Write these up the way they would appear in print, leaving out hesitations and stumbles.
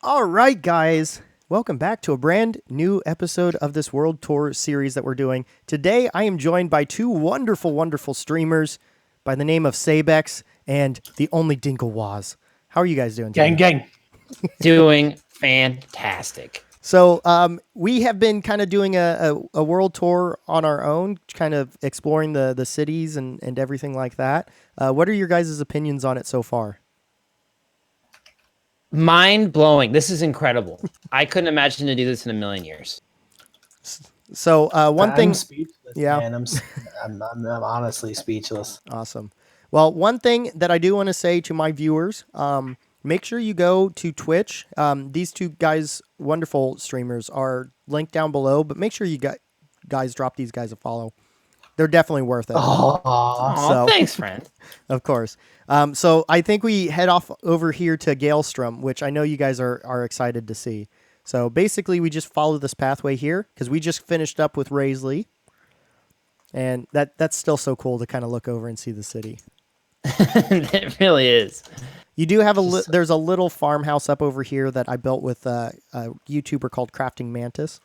All right, guys. Welcome back to a brand new episode of this World Tour series that we're doing. Today, I am joined by two wonderful, wonderful streamers by the name of Sabex and the only Dinklewaz. How are you guys doing today? Gang. Doing fantastic. So we have been kind of doing a world tour on our own, kind of exploring the cities and everything like that. What are your guys' opinions on it so far? Mind blowing. This is incredible. I couldn't imagine to do this in a million years. So one thing, I'm speechless, yeah, man. I'm honestly speechless. Awesome. Well, one thing that I do want to say to my viewers, make sure you go to Twitch. These two guys, wonderful streamers, are linked down below, but make sure you guys drop these guys a follow. They're definitely worth it. Oh, thanks, friend. Of course. So I think we head off over here to Galestrom, which I know you guys are excited to see. So basically, we just follow this pathway here because we just finished up with Raisley. And that's still so cool to kind of look over and see the city. It really is. You do have there's a little farmhouse up over here that I built with a YouTuber called Crafting Mantis.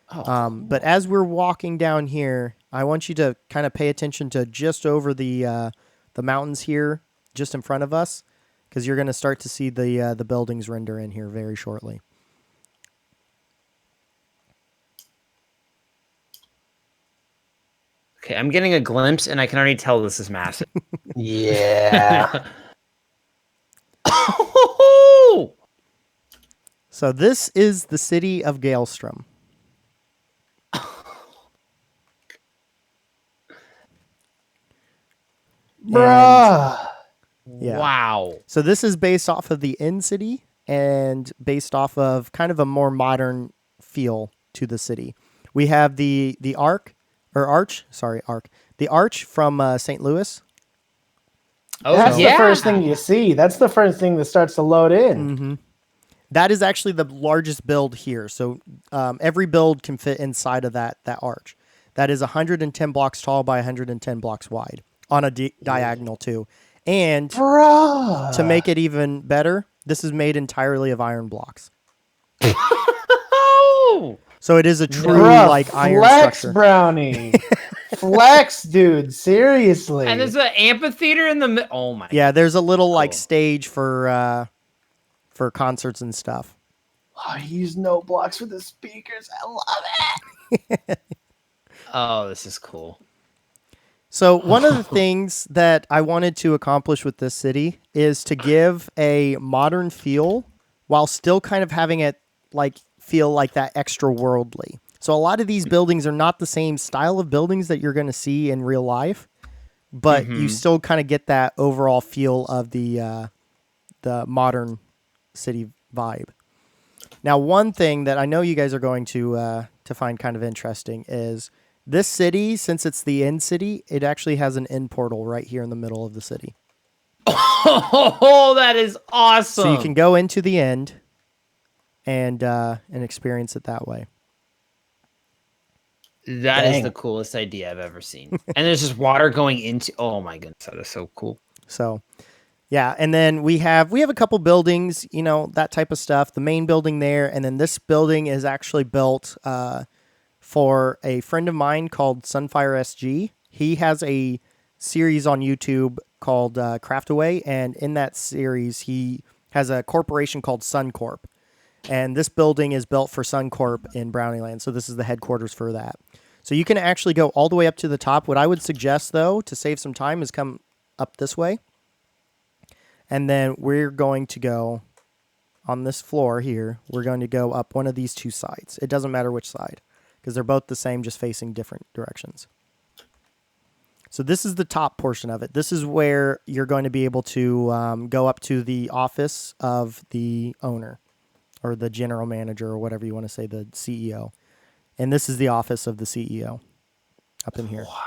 But as we're walking down here, I want you to kind of pay attention to just over the mountains here, just in front of us, because you're going to start to see the buildings render in here very shortly. Okay, I'm getting a glimpse, and I can already tell this is massive. Yeah. So this is the city of Galestrom. Bruh. Yeah. Wow. So this is based off of the Inn City and based off of kind of a more modern feel to the city. We have the arch from St. Louis. Oh, That's yeah. the first thing you see. That's the first thing that starts to load in. Mm-hmm. That is actually the largest build here. So every build can fit inside of that arch. That is 110 blocks tall by 110 blocks wide on a diagonal too. And Bruh. to make it even better, this is made entirely of iron blocks. So it is a true iron flex, structure. Brownie. Flex, dude. Seriously. And there's an amphitheater in the middle. Oh my. Yeah, there's a little stage for concerts and stuff. Oh, you use no blocks for the speakers. I love it. Oh, this is cool. So one of the things that I wanted to accomplish with this city is to give a modern feel while still kind of having it feel like that extra worldly. So a lot of these buildings are not the same style of buildings that you're going to see in real life, but you still kind of get that overall feel of the modern city vibe. Now, one thing that I know you guys are going to find kind of interesting is this city, since it's the Inn City, it actually has an inn portal right here in the middle of the city. Oh, that is awesome. So you can go into the end and experience it that way. That is the coolest idea I've ever seen. And there's just water going into. Oh my goodness, that is so cool. So, yeah, and then we have a couple buildings, that type of stuff. The main building there, and then this building is actually built for a friend of mine called Sunfire SG. He has a series on YouTube called Craftaway, and in that series, he has a corporation called Suncorp. And this building is built for Suncorp in BrownieLand, so this is the headquarters for that. So you can actually go all the way up to the top. What I would suggest, though, to save some time, is come up this way. And then we're going to go on this floor here. We're going to go up one of these two sides. It doesn't matter which side, because they're both the same, just facing different directions. So this is the top portion of it. This is where you're going to be able to go up to the office of the owner, or the general manager, or whatever you want to say, the CEO. And this is the office of the CEO up in here. Wow.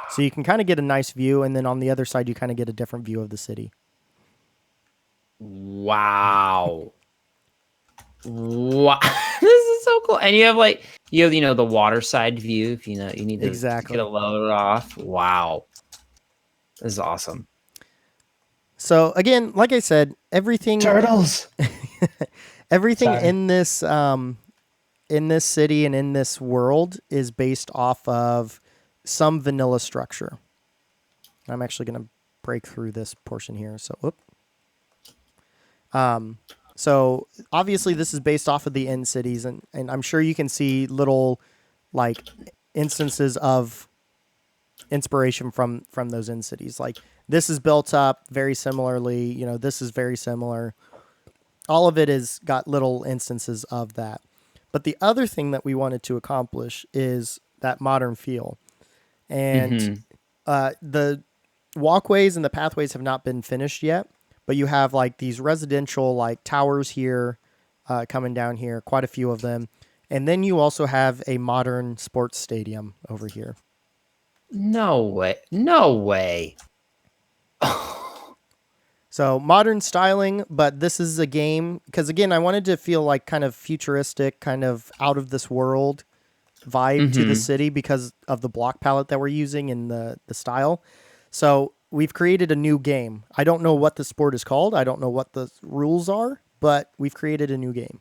So you can kind of get a nice view, and then on the other side, you kind of get a different view of the city. Wow. Wow. This is so cool. And you have the water side view if you need to get a load off. Wow. This is awesome. So again, like I said, everything turtles. Everything Sorry. in this city and in this world is based off of some vanilla structure. I'm actually going to break through this portion here. So, whoop. So obviously this is based off of the end cities, and I'm sure you can see little like instances of inspiration from those end cities. Like this is built up very similarly. You know, this is very similar. All of it has got little instances of that. But the other thing that we wanted to accomplish is that modern feel. And the walkways and the pathways have not been finished yet, but you have like these residential like towers here coming down here, quite a few of them. And then you also have a modern sports stadium over here. No way. No way. So modern styling, but this is a game because again, I wanted to feel like kind of futuristic, kind of out of this world vibe to the city because of the block palette that we're using and the style. So we've created a new game. I don't know what the sport is called. I don't know what the rules are, but we've created a new game.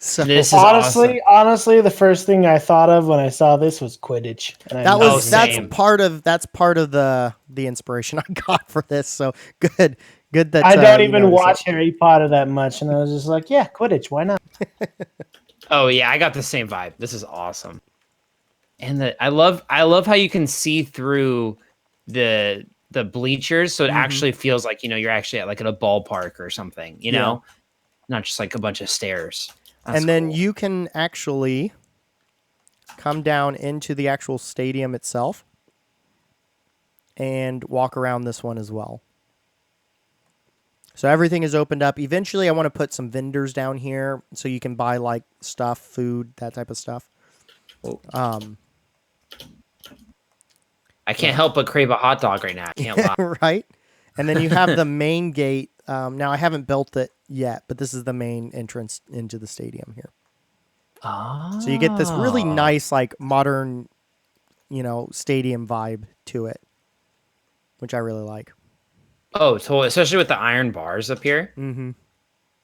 So this is awesome. Honestly, the first thing I thought of when I saw this was Quidditch. And that's part of the inspiration I got for this. So good that I don't even watch Harry Potter that much, and I was just like, yeah, Quidditch, why not? Oh yeah, I got the same vibe. This is awesome. And I love how you can see through the bleachers, so it actually feels like, you know, you're actually at like at a ballpark or something, you know? Not just like a bunch of stairs. That's and then cool. you can actually come down into the actual stadium itself and walk around this one as well. So everything is opened up. Eventually, I want to put some vendors down here so you can buy like stuff, food, that type of stuff. I can't help but crave a hot dog right now. I can't lie. Right? And then you have the main gate. Now, I haven't built it yet, but this is the main entrance into the stadium here. Oh. So you get this really nice, like, modern, you know, stadium vibe to it, which I really like. Oh, totally. Especially with the iron bars up here. Mm-hmm.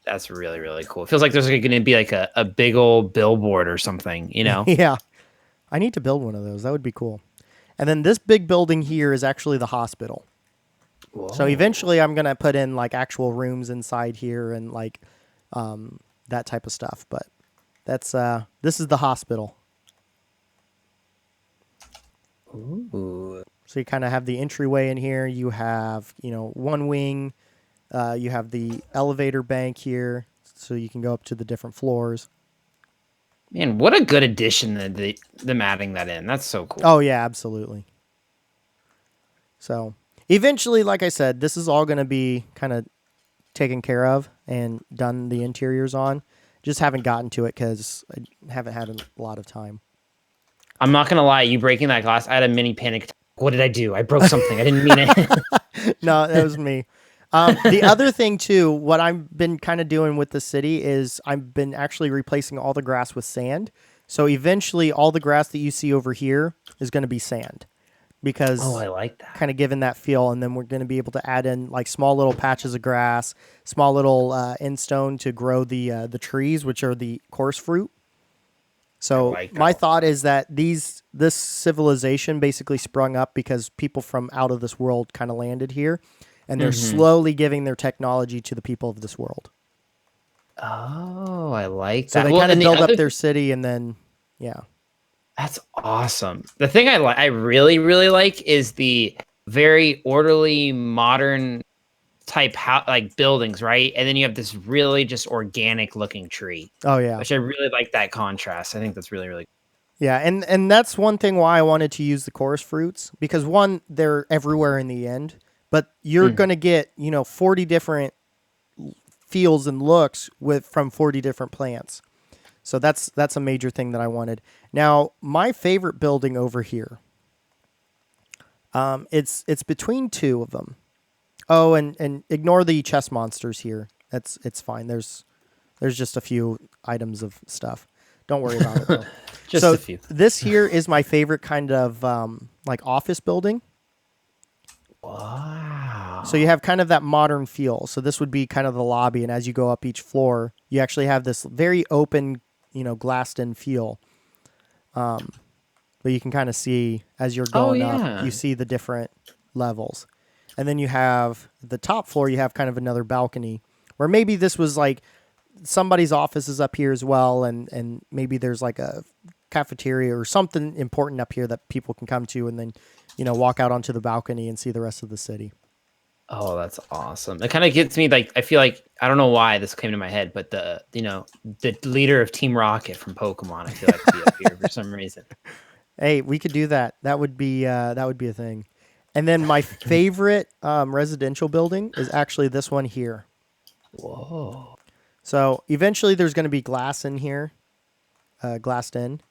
That's really, really cool. It feels like there's going to be like a big old billboard or something, you know? Yeah. I need to build one of those. That would be cool. And then this big building here is actually the hospital. Whoa. So eventually I'm going to put in like actual rooms inside here and like that type of stuff. But that's this is the hospital. Ooh. So you kind of have the entryway in here. You have, you know, one wing. You have the elevator bank here, so you can go up to the different floors. Man, what a good addition them adding that in. That's so cool. Oh, yeah, absolutely. So eventually, like I said, this is all going to be kind of taken care of and done the interiors on. Just haven't gotten to it because I haven't had a lot of time. I'm not going to lie. You breaking that glass, I had a mini panic. What did I do? I broke something. I didn't mean it. No, that was me. The other thing, too, what I've been kind of doing with the city is I've been actually replacing all the grass with sand. So eventually all the grass that you see over here is going to be sand because I like that. Kind of given that feel. And then we're going to be able to add in like small little patches of grass, small little end stone to grow the trees, which are the coarse fruit. So my thought is that this civilization basically sprung up because people from out of this world kind of landed here. And they're slowly giving their technology to the people of this world. Oh, I like that. So they kind of build up their city and then, yeah. That's awesome. The thing I really, really like is the very orderly, modern type like buildings, right? And then you have this really just organic looking tree. Oh, yeah. Which I really like that contrast. I think that's really, really cool. Yeah, and that's one thing why I wanted to use the chorus fruits. Because one, they're everywhere in the end. But you're going to get, 40 different feels and looks from 40 different plants. So that's a major thing that I wanted. Now, my favorite building over here, it's between two of them. Oh, and ignore the chest monsters here. It's fine. There's just a few items of stuff. Don't worry about it, though. Just a few. This here is my favorite kind of like office building. Wow. So you have kind of that modern feel. So this would be kind of the lobby, and as you go up each floor, you actually have this very open, glassed-in feel. But you can kind of see as you're Oh going up, yeah. you see the different levels. And then you have the top floor, you have kind of another balcony where maybe this was like somebody's office is up here as well, and maybe there's like a cafeteria or something important up here that people can come to and then, walk out onto the balcony and see the rest of the city. Oh, that's awesome. It kind of gets me like I feel like I don't know why this came to my head, but the leader of Team Rocket from Pokemon, I feel like would be up here for some reason. Hey, we could do that. That would be a thing. And then my favorite residential building is actually this one here. Whoa. So eventually there's going to be glass in here, glassed in,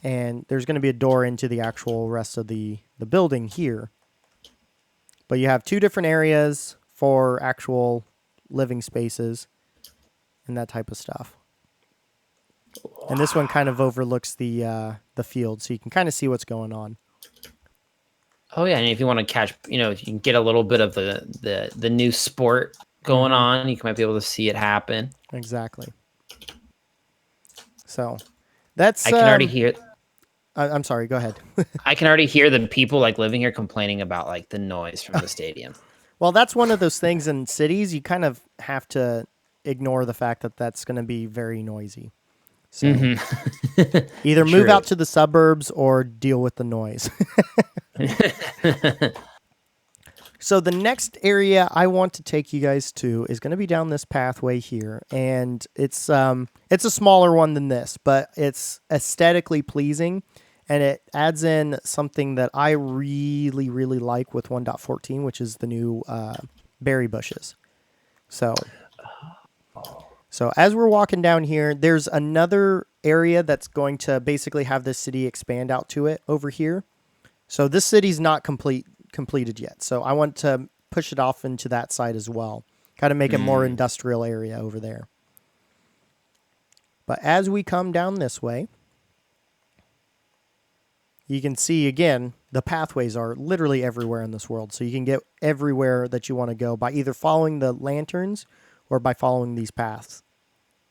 and there's going to be a door into the actual rest of the building here. But you have two different areas for actual living spaces and that type of stuff. Wow. And this one kind of overlooks the field, so you can kind of see what's going on. Oh yeah, and if you want to catch, you can get a little bit of the new sport going on, you might be able to see it happen. Exactly. So that's. I can already hear. I'm sorry. Go ahead. I can already hear the people like living here complaining about like the noise from the stadium. Well, that's one of those things in cities. You kind of have to ignore the fact that that's going to be very noisy. So either move out to the suburbs or deal with the noise. So the next area I want to take you guys to is going to be down this pathway here, and it's a smaller one than this, but it's aesthetically pleasing, and it adds in something that I really, really like with 1.14, which is the new berry bushes. So as we're walking down here, there's another area that's going to basically have this city expand out to it over here. So this city's not completed yet. So I want to push it off into that side as well. Kind of make it more industrial area over there. But as we come down this way, you can see again, the pathways are literally everywhere in this world. So you can get everywhere that you want to go by either following the lanterns or by following these paths,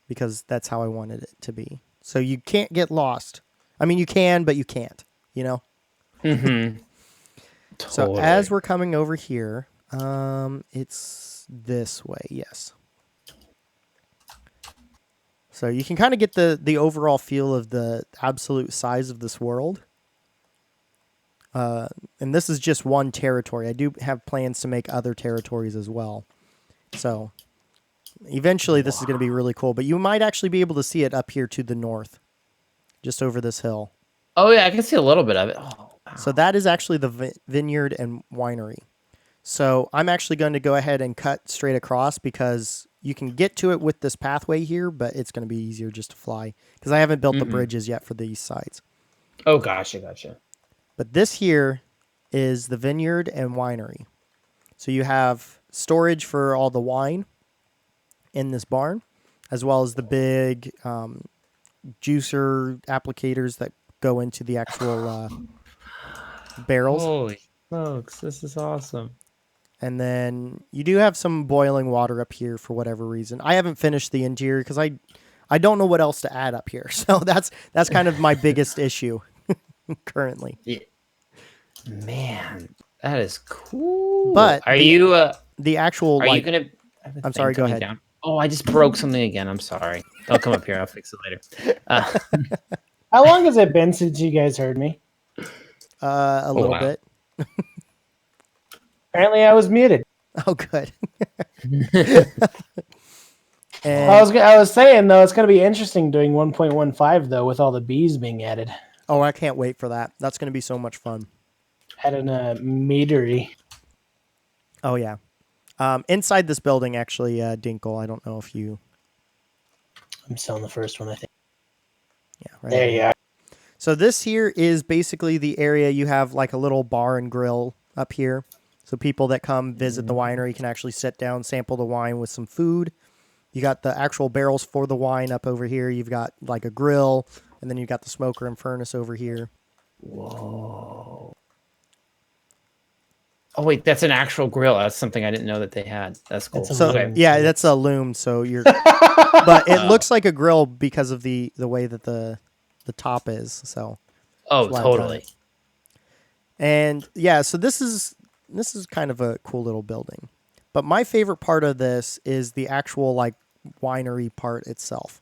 because that's how I wanted it to be. So you can't get lost. I mean, you can, but you can't, Mm-hmm. So as we're coming over here, it's this way, yes. So you can kind of get the overall feel of the absolute size of this world. And this is just one territory. I do have plans to make other territories as well. So eventually this is going to be really cool, but you might actually be able to see it up here to the north, just over this hill. Oh yeah, I can see a little bit of it. Oh. So that is actually the Vineyard and Winery. So I'm actually going to go ahead and cut straight across because you can get to it with this pathway here, but it's going to be easier just to fly because I haven't built the bridges yet for these sides. Oh, gotcha. But this here is the Vineyard and Winery. So you have storage for all the wine in this barn, as well as the big juicer applicators that go into the actual barrels. Holy smokes, this is awesome. And then you do have some boiling water up here for whatever reason. I haven't finished the interior because I don't know what else to add up here. So that's kind of my biggest issue currently. Yeah. Man, that is cool. But are you the actual are you gonna I'm sorry, go ahead. Down? Oh, I just broke something again. I'm sorry. Don't come up here. I'll fix it later. How long has it been since you guys heard me? A little bit. Apparently, I was muted. Oh, good. And I was saying though, it's going to be interesting doing 1.15 though, with all the bees being added. Oh, I can't wait for that. That's going to be so much fun. Adding a meadery. Oh yeah. Inside this building, actually, Dinkle. I don't know if you. I'm selling the first one, I think. Yeah, right. There you are. So this here is basically the area you have like a little bar and grill up here. So people that come visit the winery can actually sit down, sample the wine with some food. You got the actual barrels for the wine up over here. You've got like a grill, and then you've got the smoker and furnace over here. Whoa. Oh wait, that's an actual grill. That's something I didn't know that they had. That's cool. That's a So loom. yeah, that's a loom. So you're, but it Oh. looks like a grill because of the way that the top is. So Oh, That's why I've done totally. it. And yeah, so this is kind of a cool little building. But my favorite part of this is the actual like winery part itself.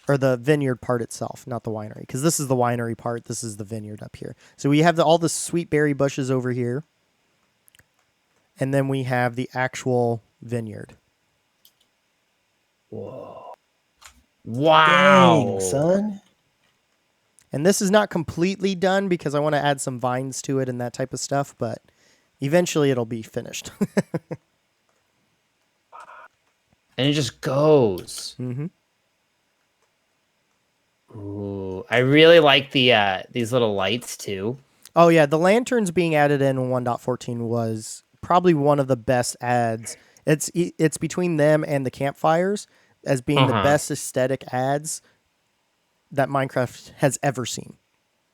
Or the vineyard part itself, not the winery, because this is the winery part. This is the vineyard up here. So we have all the sweet berry bushes over here, and then we have the actual vineyard. Whoa! Wow, Dang, son. And this is not completely done because I want to add some vines to it and that type of stuff, but eventually it'll be finished. And it just goes. Mm-hmm. Ooh, I really like the these little lights too. Oh yeah, the lanterns being added in 1.14 was probably one of the best adds. It's between them and the campfires as being the best aesthetic adds that Minecraft has ever seen.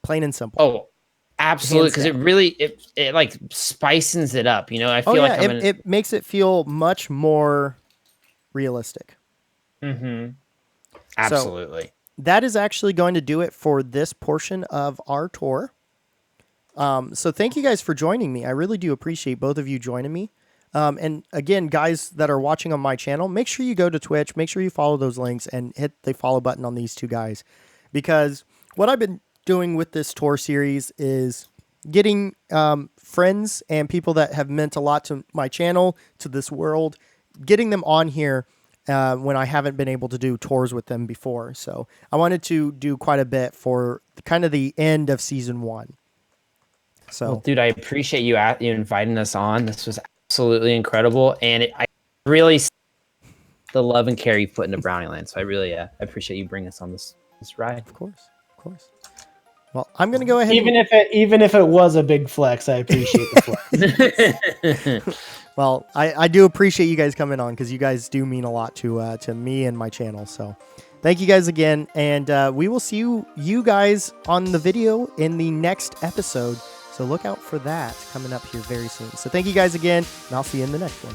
Plain and simple. Oh, absolutely, Hands because it down. really it like spicens it up. You know, I feel Oh yeah, like I'm in. it makes it feel much more realistic. Mm-hmm. Absolutely. That is actually going to do it for this portion of our tour. So thank you guys for joining me. I really do appreciate both of you joining me. And again, guys that are watching on my channel, make sure you go to Twitch, make sure you follow those links and hit the follow button on these two guys. Because what I've been doing with this tour series is getting friends and people that have meant a lot to my channel, to this world, getting them on here when I haven't been able to do tours with them before. So I wanted to do quite a bit for kind of the end of season 1. So, Well, dude, I appreciate you you inviting us on. This was absolutely incredible, and I really see the love and care you put into BrownieLand. So I really I appreciate you bringing us on this ride. of course. Well, I'm going to go ahead. Even if it was a big flex, I appreciate the flex. Well, I do appreciate you guys coming on because you guys do mean a lot to me and my channel. So thank you guys again. And we will see you guys on the video in the next episode. So look out for that coming up here very soon. So thank you guys again, and I'll see you in the next one.